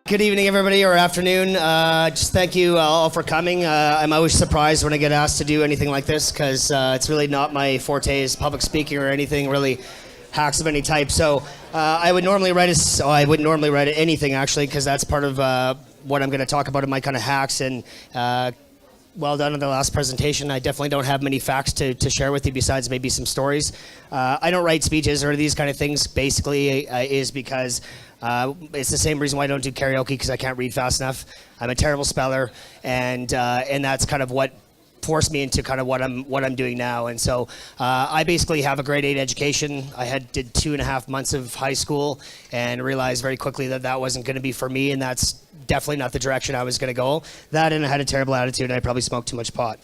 Good evening, everybody, or afternoon. Just thank you all for coming. I'm always surprised when I get asked to do anything like this because it's really not my forte is public speaking or anything really hacks of any type. So I wouldn't normally write anything actually because that's part of what I'm going to talk about in my kind of hacks and. Well done on the last presentation. I definitely don't have many facts to share with you besides maybe some stories. I don't write speeches or these kind of things basically is because it's the same reason why I don't do karaoke because I can't read fast enough. I'm a terrible speller and that's kind of what forced me into kind of what I'm doing now. And so I basically have a grade 8 education. I did 2.5 months of high school and realized very quickly that wasn't going to be for me, and that's definitely not the direction I was going to go. That, and I had a terrible attitude and I probably smoked too much pot.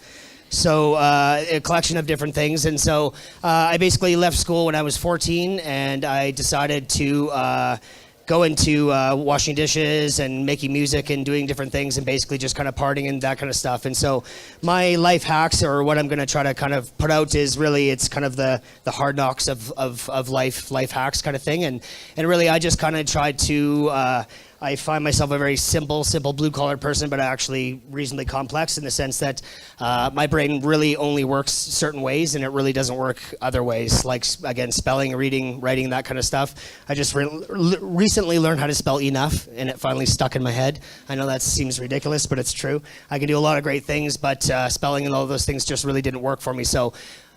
So a collection of different things. And so I basically left school when I was 14 and I decided to go into washing dishes and making music and doing different things and basically just kind of partying and that kind of stuff. And so my life hacks, or what I'm going to try to kind of put out, is really it's kind of the hard knocks of life hacks kind of thing. And really I just kind of tried to I find myself a very simple blue-collar person, but actually reasonably complex in the sense that my brain really only works certain ways, and it really doesn't work other ways, like, again, spelling, reading, writing, that kind of stuff. I just recently learned how to spell enough, and it finally stuck in my head. I know that seems ridiculous, but it's true. I can do a lot of great things, but spelling and all those things just really didn't work for me. So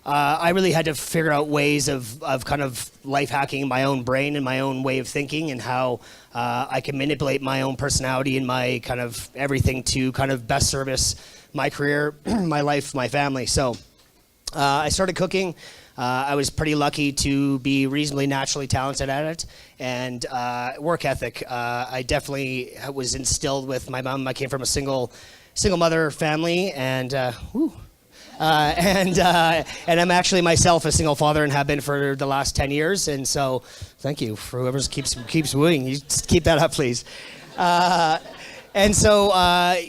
I really had to figure out ways of kind of life hacking my own brain and my own way of thinking and how I can manipulate my own personality and my kind of everything to kind of best service my career, my life, my family. So I started cooking. I was pretty lucky to be reasonably naturally talented at it, and work ethic. I definitely was instilled with my mom. I came from a single mother family, and and I'm actually myself a single father and have been for the last 10 years. And so thank you for whoever keeps wooing. You just keep that up, please. And so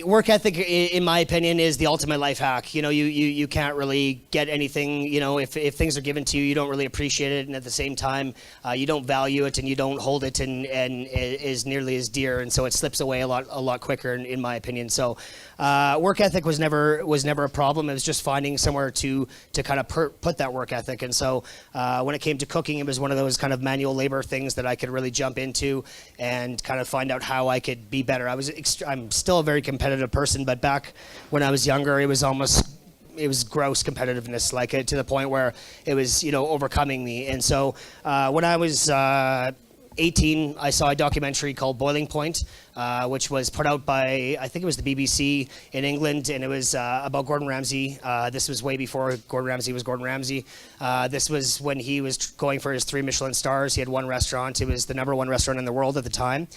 work ethic, in my opinion, is the ultimate life hack. You know, you can't really get anything, you know, if things are given to you, you don't really appreciate it. And at the same time, you don't value it and you don't hold it and is nearly as dear. And so it slips away a lot quicker, in my opinion. So work ethic was never a problem. It was just finding somewhere to kind of put that work ethic. And so when it came to cooking, it was one of those kind of manual labor things that I could really jump into and kind of find out how I could be better. I'm still a very competitive person, but back when I was younger, it was gross competitiveness, like to the point where it was, you know, overcoming me. And so when I was 18, I saw a documentary called Boiling Point, which was put out by, I think it was the BBC in England, and it was about Gordon Ramsay. This was way before Gordon Ramsay was Gordon Ramsay. This was when he was going for his 3 Michelin stars. He had one restaurant. It was the #1 restaurant in the world at the time.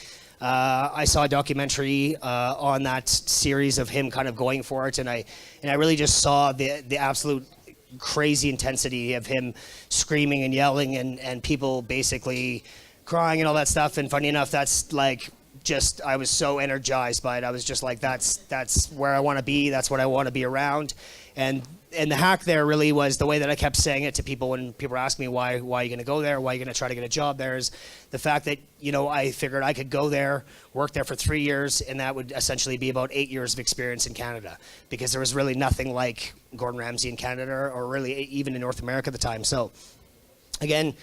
I saw a documentary on that series of him kind of going for it, and I really just saw the absolute crazy intensity of him screaming and yelling and people basically crying and all that stuff. And funny enough, that's like just, I was so energized by it. I was just like, that's where I want to be. That's what I want to be around. And the hack there really was the way that I kept saying it to people when people were asking me why are you going to go there, why are you going to try to get a job there, is the fact that, you know, I figured I could go there, work there for 3 years, and that would essentially be about 8 years of experience in Canada, because there was really nothing like Gordon Ramsay in Canada, or really even in North America at the time. So again,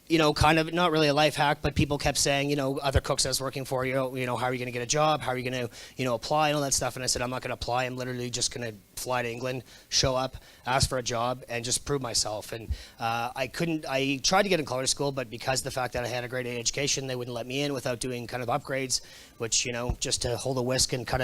you know, kind of not really a life hack, but people kept saying, you know, other cooks I was working for, you know, how are you going to get a job? How are you going to, you know, apply and all that stuff? And I said, I'm not going to apply. I'm literally just going to fly to England, show up, ask for a job, and just prove myself. And I tried to get in culinary school, but because of the fact that I had a grade 8 education, they wouldn't let me in without doing kind of upgrades, which, you know, just to hold a whisk and cut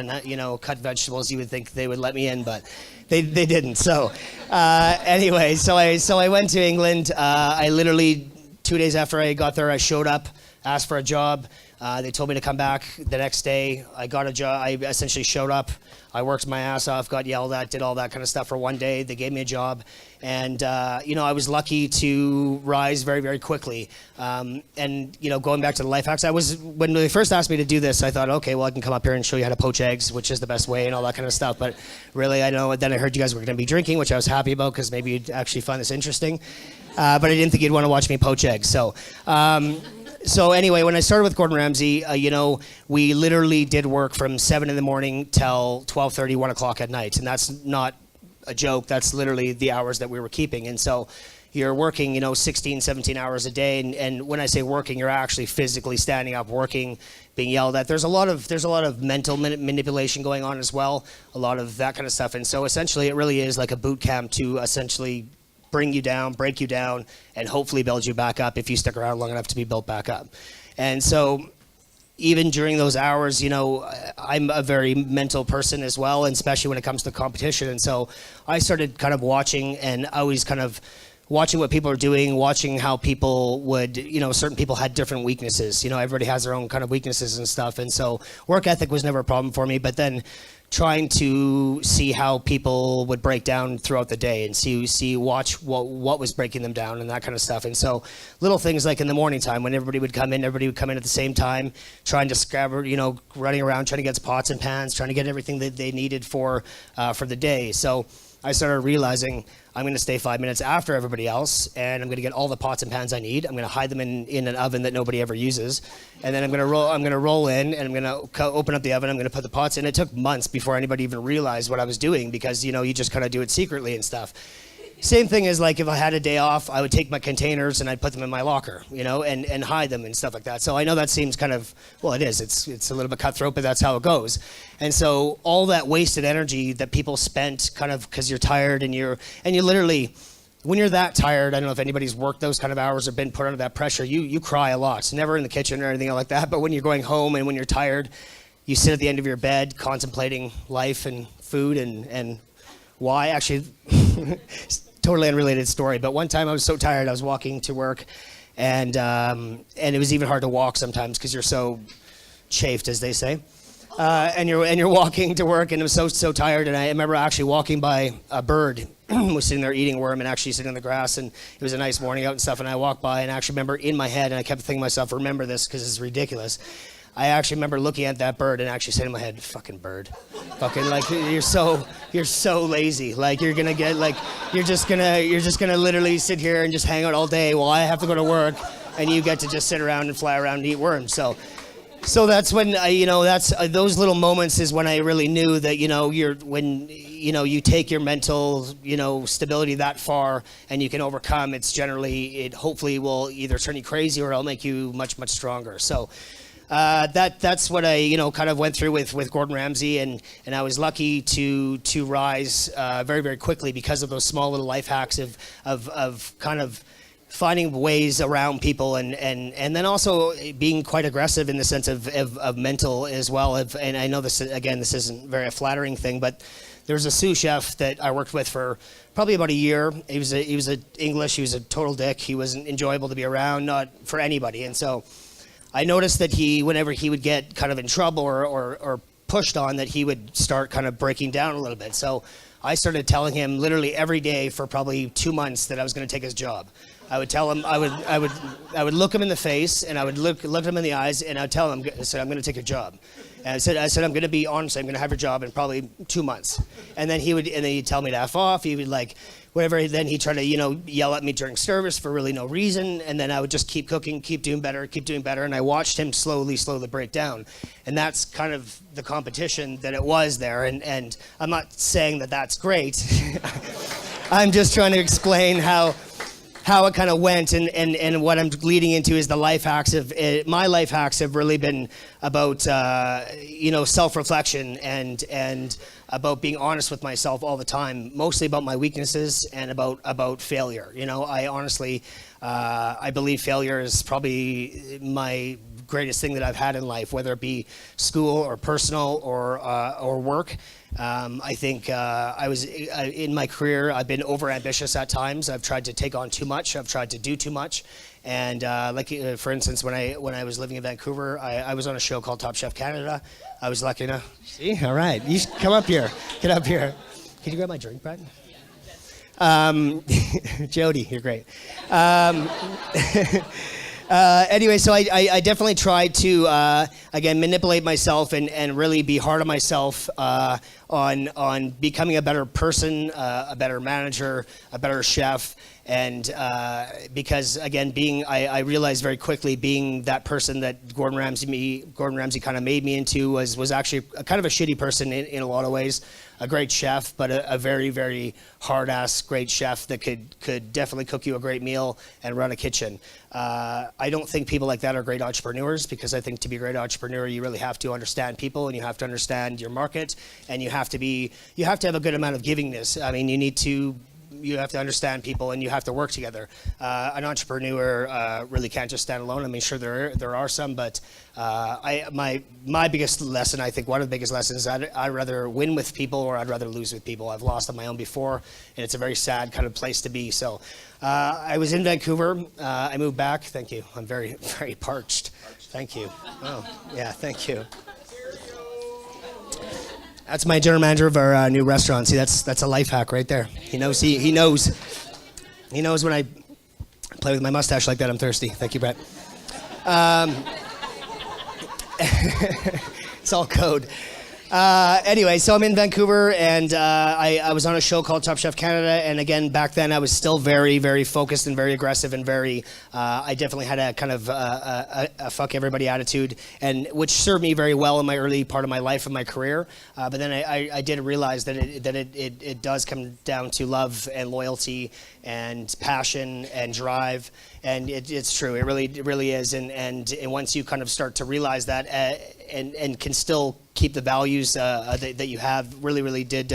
vegetables, you would think they would let me in, but they didn't. So anyway, so I went to England. I literally, 2 days after I got there, I showed up, asked for a job. They told me to come back the next day. I got a job. I essentially showed up. I worked my ass off, got yelled at, did all that kind of stuff for one day. They gave me a job. And, you know, I was lucky to rise very, very quickly. And, you know, going back to the life hacks, when they first asked me to do this, I thought, okay, well, I can come up here and show you how to poach eggs, which is the best way and all that kind of stuff. But really, then I heard you guys were going to be drinking, which I was happy about because maybe you'd actually find this interesting. But I didn't think you'd want to watch me poach eggs. So So anyway, when I started with Gordon Ramsay, we literally did work from 7 in the morning till 12:30, 1 o'clock at night. And that's not a joke. That's literally the hours that we were keeping. And so you're working, 16, 17 hours a day. And when I say working, you're actually physically standing up, working, being yelled at. There's a lot of mental manipulation going on as well, a lot of that kind of stuff. And so essentially it really is like a boot camp to essentially bring you down, break you down, and hopefully build you back up if you stick around long enough to be built back up. And so even during those hours, I'm a very mental person as well, and especially when it comes to competition. And so I started kind of watching, and always kind of watching what people are doing, watching how people would, certain people had different weaknesses. Everybody has their own kind of weaknesses and stuff. And so work ethic was never a problem for me, but then trying to see how people would break down throughout the day and watch what was breaking them down and that kind of stuff. And so little things like in the morning time when everybody would come in at the same time, trying to scrabble, running around, trying to get pots and pans, trying to get everything that they needed for the day. So I started realizing I'm going to stay 5 minutes after everybody else, and I'm going to get all the pots and pans I need. I'm going to hide them in an oven that nobody ever uses, and then I'm going to roll in, and I'm going to open up the oven. I'm going to put the pots in. It took months before anybody even realized what I was doing because you just kind of do it secretly and stuff. Same thing as like if I had a day off, I would take my containers and I'd put them in my locker, and hide them and stuff like that. So I know that seems kind of, well, it is. It's a little bit cutthroat, but that's how it goes. And so all that wasted energy that people spent kind of because you're tired and you literally, when you're that tired, I don't know if anybody's worked those kind of hours or been put under that pressure, you cry a lot. It's never in the kitchen or anything like that, but when you're going home and when you're tired, you sit at the end of your bed contemplating life and food and why. Actually, totally unrelated story, but one time I was so tired, I was walking to work, and it was even hard to walk sometimes because you're so chafed, as they say, and you're walking to work, and I was so tired, and I remember actually walking by a bird was sitting there eating worm and actually sitting on the grass, and it was a nice morning out and stuff, and I walked by and I actually remember in my head, and I kept thinking to myself, remember this because it's ridiculous. I actually remember looking at that bird and actually saying in my head, fucking bird. Fucking like you're so lazy. Like you're just gonna literally sit here and just hang out all day while I have to go to work and you get to just sit around and fly around and eat worms. So that's when those little moments is when I really knew that you take your mental stability that far and you can overcome. It hopefully will either turn you crazy or it'll make you much stronger. So. That's what I kind of went through with Gordon Ramsay, and I was lucky to rise very, very quickly because of those small little life hacks of kind of finding ways around people and then also being quite aggressive in the sense of mental as well. And I know this isn't very a flattering thing, but there was a sous chef that I worked with for probably about a year. He was English. He was a total dick. He wasn't enjoyable to be around, not for anybody, and so. I noticed that whenever he would get kind of in trouble or pushed on, that he would start kind of breaking down a little bit. So I started telling him literally every day for probably 2 months that I was going to take his job. I would tell him, I would look him in the face and I would look him in the eyes and I would tell him, I said, I'm going to take your job. And I said, I'm going to be honest, I'm going to have your job in probably 2 months. And then he'd tell me to F off. He would like, whatever. Then he'd try to, yell at me during service for really no reason. And then I would just keep cooking, keep doing better. And I watched him slowly break down. And that's kind of the competition that it was there. And I'm not saying that that's great. I'm just trying to explain how it kind of went, and what I'm leading into is the life hacks of it. My life hacks have really been about self-reflection and about being honest with myself all the time, mostly about my weaknesses and about failure. I honestly I believe failure is probably my greatest thing that I've had in life, whether it be school or personal or work. I think in my career, I've been overambitious at times. I've tried to take on too much. I've tried to do too much. And for instance, when I was living in Vancouver, I was on a show called Top Chef Canada. I was lucky enough. See, all right, you should come up here. Get up here. Can you grab my drink, Brett? Jody, you're great. Anyway, so I definitely tried to, again, manipulate myself and really be hard on myself on becoming a better person, a better manager, a better chef, And because again, I realized very quickly being that person that Gordon Ramsay kind of made me into was actually a kind of a shitty person in a lot of ways. A great chef, but a very, very hard-ass great chef that could definitely cook you a great meal and run a kitchen. I don't think people like that are great entrepreneurs, because I think to be a great entrepreneur, you really have to understand people, and you have to understand your market, and you have to have a good amount of givingness. I mean, you have to understand people, and you have to work together. An entrepreneur really can't just stand alone. I mean, sure, there are some, but my biggest lesson, I think one of the biggest lessons, is I'd rather win with people or I'd rather lose with people. I've lost on my own before, and it's a very sad kind of place to be. So I was in Vancouver. I moved back. Thank you. I'm very, very parched. Thank you. Oh, yeah, thank you. That's my general manager of our new restaurant. See, that's a life hack right there. He knows. He knows when I play with my mustache like that, I'm thirsty. Thank you, Brett. It's all code. Anyway, so I'm in Vancouver, and I was on a show called Top Chef Canada, and again, back then I was still very, very focused and very aggressive and very, I definitely had a kind of a fuck everybody attitude, and which served me very well in my early part of my life and my career. But then I did realize that it does come down to love and loyalty and passion and drive, and it's true. It really is, and once you kind of start to realize that, and can still keep the values that you have, really did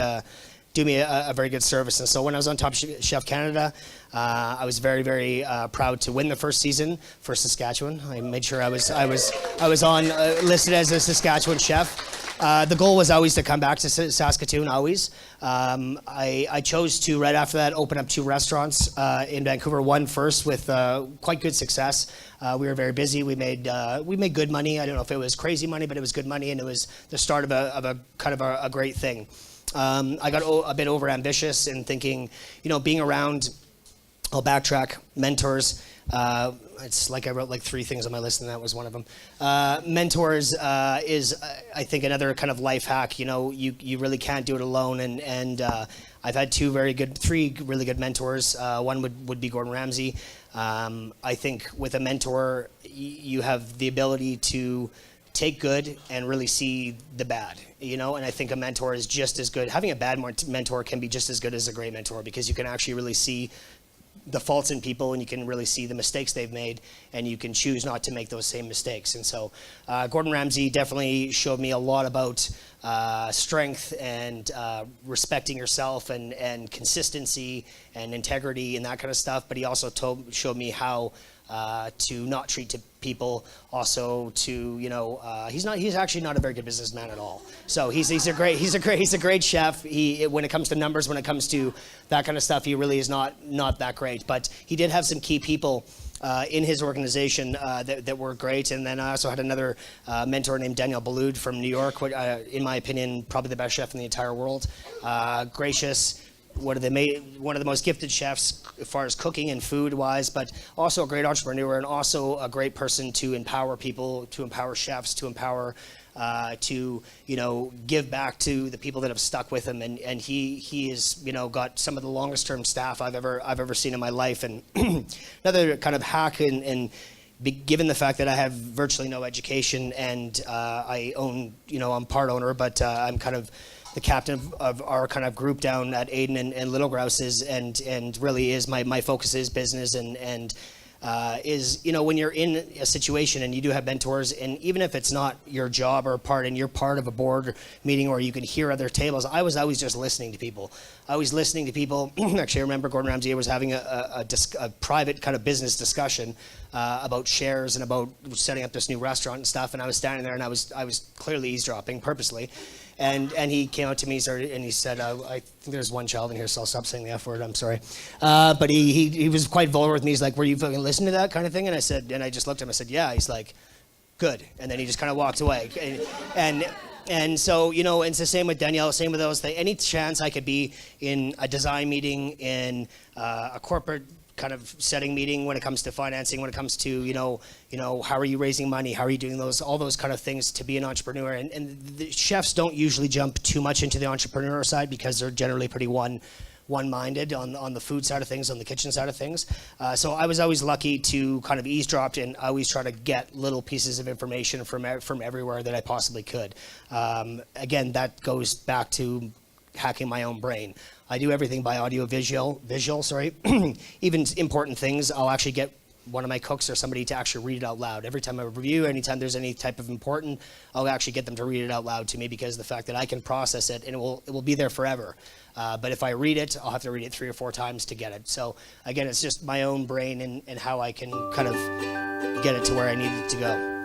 do me a very good service. And so when I was on Top Chef Canada, I was very, very proud to win the first season for Saskatchewan. I made sure I was on listed as a Saskatchewan chef. The goal was always to come back to Saskatoon, always. I chose to, right after that, open up 2 restaurants in Vancouver. One first with quite good success. We were very busy. We made good money. I don't know if it was crazy money, but it was good money, and it was the start of a kind of a great thing. I got a bit over ambitious in thinking, being around, I'll backtrack, mentors. It's like I wrote like 3 things on my list, and that was one of them. Mentors is, I think, another kind of life hack. You really can't do it alone, and I've had 3 really good mentors. One would be Gordon Ramsay. I think with a mentor, you have the ability to take good and really see the bad, and I think a mentor is just as good. Having a bad mentor can be just as good as a great mentor, because you can actually really see the faults in people, and you can really see the mistakes they've made, and you can choose not to make those same mistakes. And so Gordon Ramsay definitely showed me a lot about strength and respecting yourself and consistency and integrity and that kind of stuff. But he also showed me how to not treat people. Also, to he's actually not a very good businessman at all. So he's a great chef. When it comes to numbers, when it comes to that kind of stuff, he really is not that great. But he did have some key people in his organization that were great. And then I also had another mentor named Daniel Boulud from New York, in my opinion, probably the best chef in the entire world. Gracious, one of the most gifted chefs as far as cooking and food wise, but also a great entrepreneur, and also a great person to empower people, to empower chefs, to empower to give back to the people that have stuck with him. And he is got some of the longest term staff I've ever seen in my life. And another kind of hack, and given the fact that I have virtually no education, and I own, I'm part owner, but I'm kind of the captain of our kind of group down at Ayden and Little Grouse, and really is my focus is business, and is when you're in a situation and you do have mentors, and even if it's not your job or part, and you're part of a board meeting or you can hear other tables, I was always just listening to people. Actually, I remember Gordon Ramsay was having a private kind of business discussion about shares and about setting up this new restaurant and stuff, and I was standing there, and I was clearly eavesdropping purposely. And he came out to me and he said, I think there's one child in here, so I'll stop saying the F word, I'm sorry. But he was quite vulnerable with me. He's like, were you fucking listening to that kind of thing? And I just looked at him, I said, yeah. He's like, good. And then he just kind of walked away. And so, it's the same with Danielle, same with those things. Any chance I could be in a design meeting, in a corporate kind of setting meeting, when it comes to financing, when it comes to, how are you raising money? How are you doing all those kind of things to be an entrepreneur? And the chefs don't usually jump too much into the entrepreneur side, because they're generally pretty one one-minded on the food side of things, on the kitchen side of things. So I was always lucky to kind of eavesdrop and always try to get little pieces of information from everywhere that I possibly could. Again, that goes back to hacking my own brain. I do everything by visual, sorry. Even important things, I'll actually get one of my cooks or somebody to actually read it out loud. Every time I review, anytime there's any type of important, I'll actually get them to read it out loud to me, because of the fact that I can process it and it will be there forever. But if I read it, I'll have to read it 3 or 4 times to get it. So again, it's just my own brain and how I can kind of get it to where I need it to go.